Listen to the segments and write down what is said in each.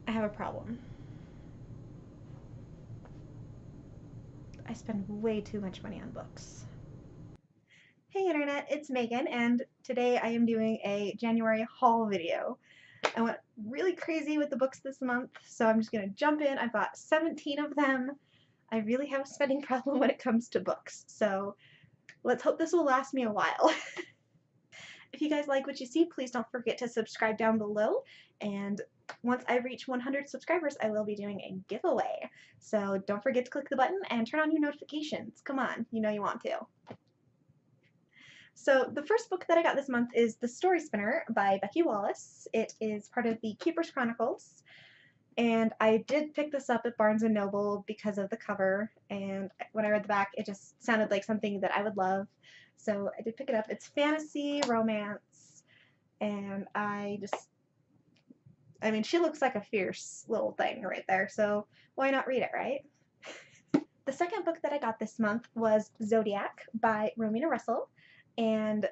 I have a problem. I spend way too much money on books. Hey Internet, it's Megan, and today I am doing a January haul video. I went really crazy with the books this month, so I'm just going to jump in. I've got 17 of them. I really have a spending problem when it comes to books, so let's hope this will last me a while. If you guys like what you see, please don't forget to subscribe down below, and once I reach 100 subscribers, I will be doing a giveaway. So don't forget to click the button and turn on your notifications. Come on, you know you want to. So the first book that I got this month is The Story Spinner by Becky Wallace. It is part of the Keeper's Chronicles, and I did pick this up at Barnes & Noble because of the cover, and when I read the back, it just sounded like something that I would love. So I did pick it up. It's fantasy, romance, and I mean, she looks like a fierce little thing right there, so why not read it, right? The second book that I got this month was Zodiac by Romina Russell, and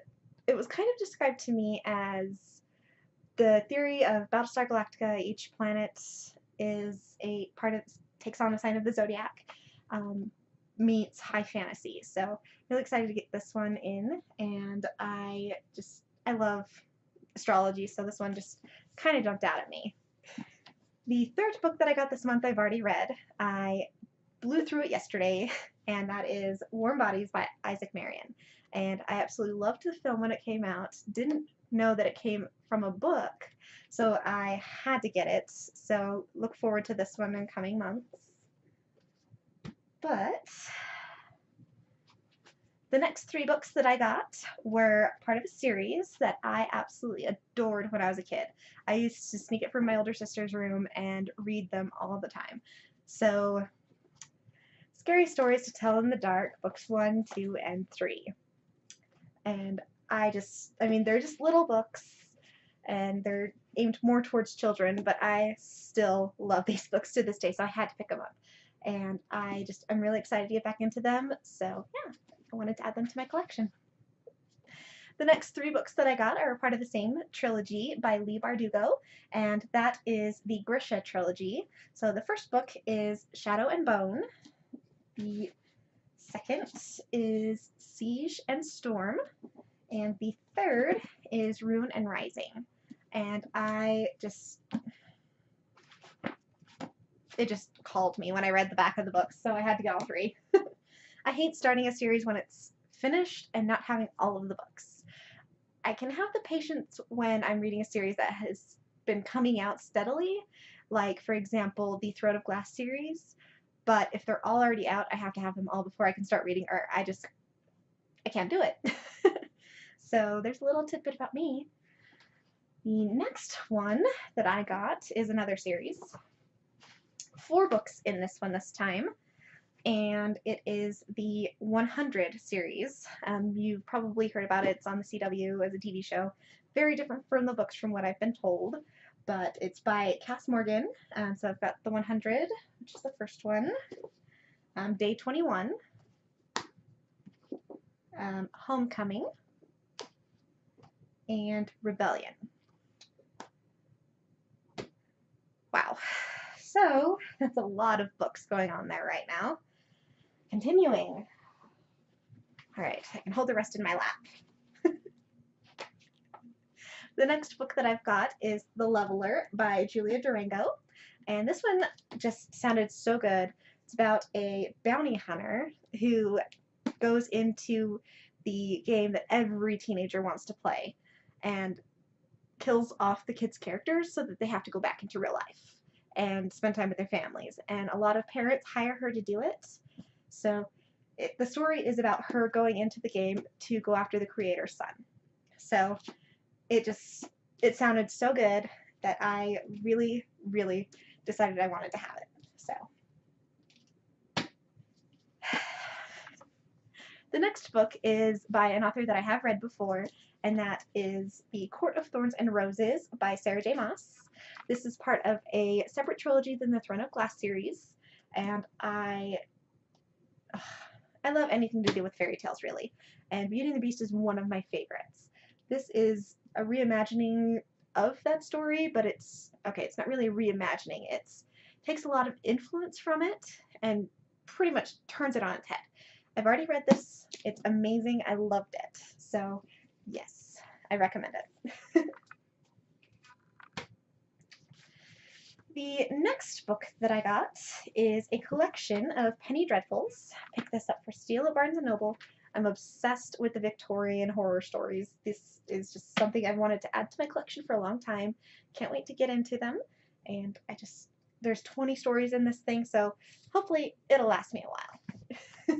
it was kind of described to me as the theory of Battlestar Galactica. Each planet is a part of, takes on a sign of the Zodiac, meets high fantasy. So really excited to get this one in, and I love astrology, so this one just kind of jumped out at me. The third book that I got this month I've already read. I blew through it yesterday, and that is Warm Bodies by Isaac Marion. And I absolutely loved the film when it came out. Didn't know that it came from a book, so I had to get it. So look forward to this one in coming months. But the next three books that I got were part of a series that I absolutely adored when I was a kid. I used to sneak it from my older sister's room and read them all the time. So, Scary Stories to Tell in the Dark, books 1, 2, and 3. And I mean, they're just little books, and they're aimed more towards children, but I still love these books to this day, so I had to pick them up. And I'm really excited to get back into them, so yeah, I wanted to add them to my collection. The next three books that I got are part of the same trilogy by Leigh Bardugo, and that is the Grisha trilogy. So the first book is Shadow and Bone. The second is Siege and Storm, and the third is Rune and Rising. And it just called me when I read the back of the books, so I had to get all three. I hate starting a series when it's finished and not having all of the books. I can have the patience when I'm reading a series that has been coming out steadily, like, for example, the Throne of Glass series, but if they're all already out, I have to have them all before I can start reading, or I can't do it. So there's a little tidbit about me. The next one that I got is another series. 4 books in this one this time, and it is the 100 series. You've probably heard about it. It's on the CW as a TV show. Very different from the books from what I've been told, but it's by Cass Morgan. So I've got the 100, which is the first one, Day 21, Homecoming, and Rebellion. Wow. So that's a lot of books going on there right now. Continuing. All right, I can hold the rest in my lap. The next book that I've got is The Leveler by Julia Durango, and this one just sounded so good. It's about a bounty hunter who goes into the game that every teenager wants to play and kills off the kids' characters so that they have to go back into real life and spend time with their families. And a lot of parents hire her to do it. So the story is about her going into the game to go after the creator's son. So it sounded so good that I really, really decided I wanted to have it. So the next book is by an author that I have read before, and that is The Court of Thorns and Roses by Sarah J. Maas. This is part of a separate trilogy than the Throne of Glass series, and I love anything to do with fairy tales, really, and Beauty and the Beast is one of my favorites. This is a reimagining of that story, but it's not really reimagining. It's takes a lot of influence from it and pretty much turns it on its head. I've already read this. It's amazing. I loved it. So, yes, I recommend it. The next book that I got is a collection of Penny Dreadfuls. I picked this up for steal at Barnes & Noble. I'm obsessed with the Victorian horror stories. This is just something I've wanted to add to my collection for a long time. Can't wait to get into them. And there's 20 stories in this thing, so hopefully it'll last me a while.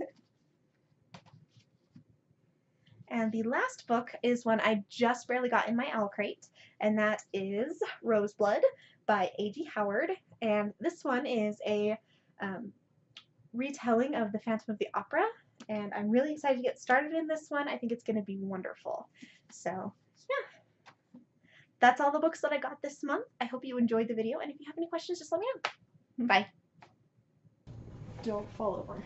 And the last book is one I just barely got in my owl crate, and that is Roseblood by A.G. Howard. And this one is a retelling of the Phantom of the Opera, and I'm really excited to get started in this one. I think it's going to be wonderful. So, yeah. That's all the books that I got this month. I hope you enjoyed the video, and if you have any questions, just let me know. Bye. Don't fall over.